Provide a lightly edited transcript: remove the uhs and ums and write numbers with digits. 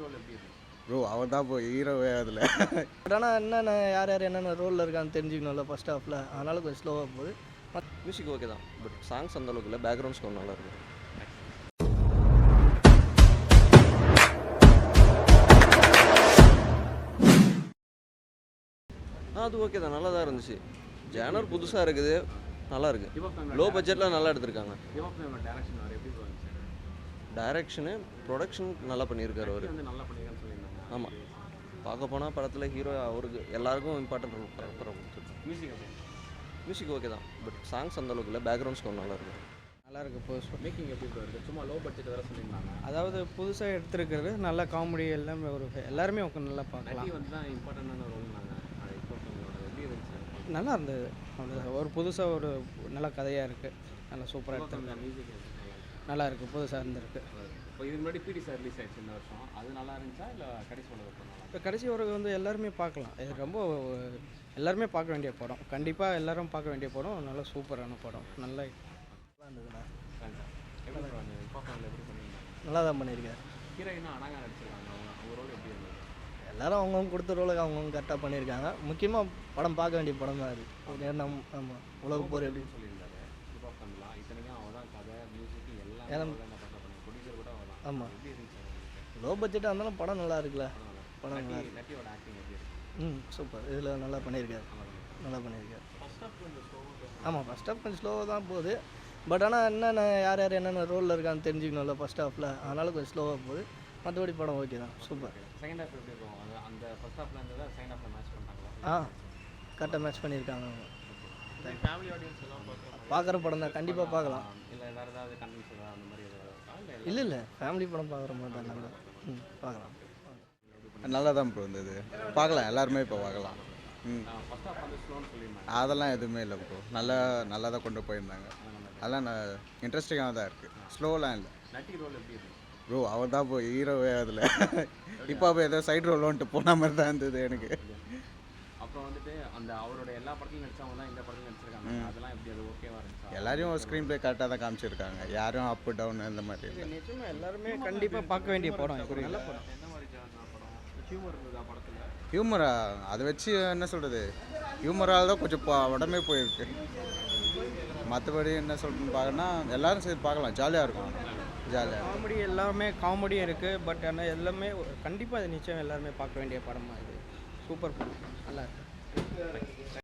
Role எப்படி இருந்துச்சு? Bro அவர் தான் இப்போ ஹீரோவே அதில். பட் ஆனால் என்னென்ன யார் யார் என்னென்ன ரோலில் இருக்கான்னு தெரிஞ்சுக்கணும்ல ஃபஸ்ட் ஹாஃபில், அதனால் கொஞ்சம் ஸ்லோவாக போகுது. மியூசிக் ஓகே தான், பட் சாங்ஸ் அந்த அளவுக்கு இல்லை. பேக்ரவுண்ட் ஸ்கோர் நல்லா இருக்குது. அது ஓகே தான், நல்லா தான் இருந்துச்சு. ஜேனர் புதுசாக இருக்குது, நல்லா இருக்குது. லோ பட்ஜெட்டில் நல்லா எடுத்திருக்காங்க. டேரக்ஷன் அவர் எப்படி இருந்துச்சு? டைரக்ஷனு ப்ரொடக்ஷன் நல்லா பண்ணியிருக்காரு அவர். வந்து நல்லா பண்ணியிருக்கான்னு சொல்லியிருந்தாங்க. ஆமாம், பார்க்க போனால் படத்தில் ஹீரோ அவருக்கு எல்லாருக்கும் இம்பார்ட்டன்ட் ரோல் ப்ராப்பராக கொடுத்துருக்கு. மியூசிக் எப்படி? மியூசிக் ஓகே தான், பட் சாங்ஸ் அந்த அளவுக்கு இல்லை. பேக்ரவுண்ட் ஸ்கோர் நல்லா இருக்குது. நல்லா இருக்குது புதுசு. மேக்கிங் எப்படி இருக்குது? சும்மா லோ பட்ஜெட் வேறு சொல்லியிருந்தாங்க. அதாவது புதுசாக எடுத்துருக்கிறது நல்ல காமெடி எல்லாமே ஒரு எல்லாருமே நல்லா பார்க்கலாம். நட்டி வந்து தான் இம்பார்ட்டண்டான ரோல்னாங்க. அது இப்போ எப்படி இருந்துச்சு? நல்லா இருந்தது. அவ்வளோ ஒரு புதுசாக ஒரு நல்ல கதையாக இருக்குது. நல்லா சூப்பராக எடுத்துருக்காங்க. மியூசிக் நல்லா இருக்குது, புதுசாக இருந்திருக்கு. இப்போ இதுக்கு முன்னாடி பிடி சார் ரிலீஸ் ஆயிடுச்சு இந்த வருஷம். அது நல்லா இருந்துச்சா இல்லை கடைசி உலகம்? இப்போ கடைசி உலகம் வந்து எல்லாருமே பார்க்கலாம். இது ரொம்ப எல்லாருமே பார்க்க வேண்டிய படம். கண்டிப்பாக எல்லாரும் பார்க்க வேண்டிய படம். நல்லா சூப்பரான படம். நல்லா இருந்ததுண்ணா. எப்படி பர்ஃபார்மன்ஸ் எப்படி பண்ணியிருந்தாங்க? நல்லா தான் பண்ணியிருக்காரு. ஹீரோயினா அழகாக நடிச்சிருக்காங்க. அவங்க ரோல் எப்படி இருந்தது? எல்லாரும் அவங்கவுங்க கொடுத்த ரோலுக்கு அவங்கவுங்க கரெக்டாக பண்ணியிருக்காங்க. முக்கியமாக படம் பார்க்க வேண்டிய படம் தான் அது. எண்ணம் ஆமாம் உலக போர் எப்படி சொல்லியிருந்தாரு. இப்போ பண்ணலாம் இத்தனைக்கும் அவள் தான் கதை மியூசிக் எல்லாம் ப்ரொடியூசர் கூட அவள் தான். ஆமாம், எப்படி இருந்துச்சு? லோ பட்ஜெட்டாக இருந்தாலும் படம் நல்லா இருக்குல்ல. படம் நல்லா இருக்கு. நட்டியோட ஆக்டிங் எப்படி இருக்கு? சூப்பர். இதில் நல்லா பண்ணியிருக்காரு. நல்லா பண்ணியிருக்காரு. ஆமாம், ஃபஸ்ட் ஹாஃப் கொஞ்சம் ஸ்லோவாக தான் போகுது. பட் ஆனால் என்னென்ன யார் யார் என்னென்ன ரோலில் இருக்கான்னு தெரிஞ்சுக்கணும்ல ஃபஸ்ட் ஹாஃபில், அதனால் கொஞ்சம் ஸ்லோவாக போகுது. மற்றபடி படம் ஓகே தான், சூப்பர். செகண்ட் ஹாஃப் எப்படி இருக்கும்? அந்த ஃபர்ஸ்ட் ஹாஃப்ல இருந்ததை செகண்ட் ஹாஃப்ல மேட்ச் பண்ணிட்டாங்களா? கரெக்டாக மேட்ச் பண்ணியிருக்காங்க அவங்க. ஃபேமிலி ஆடியன்ஸ் எல்லாம் பார்க்குற படம் தான், கண்டிப்பாக பார்க்கலாம். இல்லை வேறு ஏதாவது கன்வின்ஸ் அந்த மாதிரி ஏதாவது? இல்லை ஃபேமிலி படம் பார்க்குற மாதிரி தான். நல்லா பார்க்கலாம். நல்லா தான் ப்ரோ இருந்தது, பார்க்கலாம். எல்லாருமே இப்போ பார்க்கலாம். ஃபர்ஸ்ட் ஹாஃப் வந்து ஸ்லோன்னு சொல்லியிருந்தாங்க. அதெல்லாம் எதுவுமே இல்லை ப்ரோ. நல்லா தான் கொண்டு போயிருந்தாங்க. அதெல்லாம் இன்ட்ரெஸ்டிங்காக தான் இருக்குது. ஸ்லோலாம் இல்லை. நட்டி ரோல் எப்படி இருந்துச்சு? ப்ரோ அவர் தான் இப்போ ஹீரோவே அதில். இப்போ ஏதோ சைடு ரோல் வந்துட்டு போன மாதிரி தான் இருந்தது எனக்கு. அப்புறம் வந்துட்டு அந்த அவரோட எல்லா படத்துலையும் நடிச்சவங்க தான் இந்த படத்துலையும் நடிச்சிருக்காங்க. அதெல்லாம் எப்படி அது ஓகேவா இருந்துச்சு? எல்லாரையும் ஸ்க்ரீன் ப்ளே கரெக்டாக தான் காமிச்சிருக்காங்க. யாரும் அப் டவுன் இந்த மாதிரி இல்லை. நிச்சயமாக எல்லாருமே கண்டிப்பாக பார்க்க வேண்டிய படம். நல்ல படம். எந்த மாதிரி படம்? ஹியூமர் இருந்ததா படத்தில்? ஹியூமரா அதை வச்சு என்ன சொல்கிறது, ஹியூமரால் தான் கொஞ்சம் உடம்பே போயிருக்கு. மற்றபடி என்ன சொல்கிறேன்னு பார்க்கணுன்னா எல்லாரும் சேர்த்து பார்க்கலாம். ஜாலியாக இருக்கும். ஜாலியாக காமெடி எல்லாமே காமெடியும் இருக்குது. பட் ஆனால் எல்லாமே கண்டிப்பாக அது நிச்சயம் எல்லாருமே பார்க்க வேண்டிய படமாக இது. சூப்பர் படம், நல்லா இருக்குது.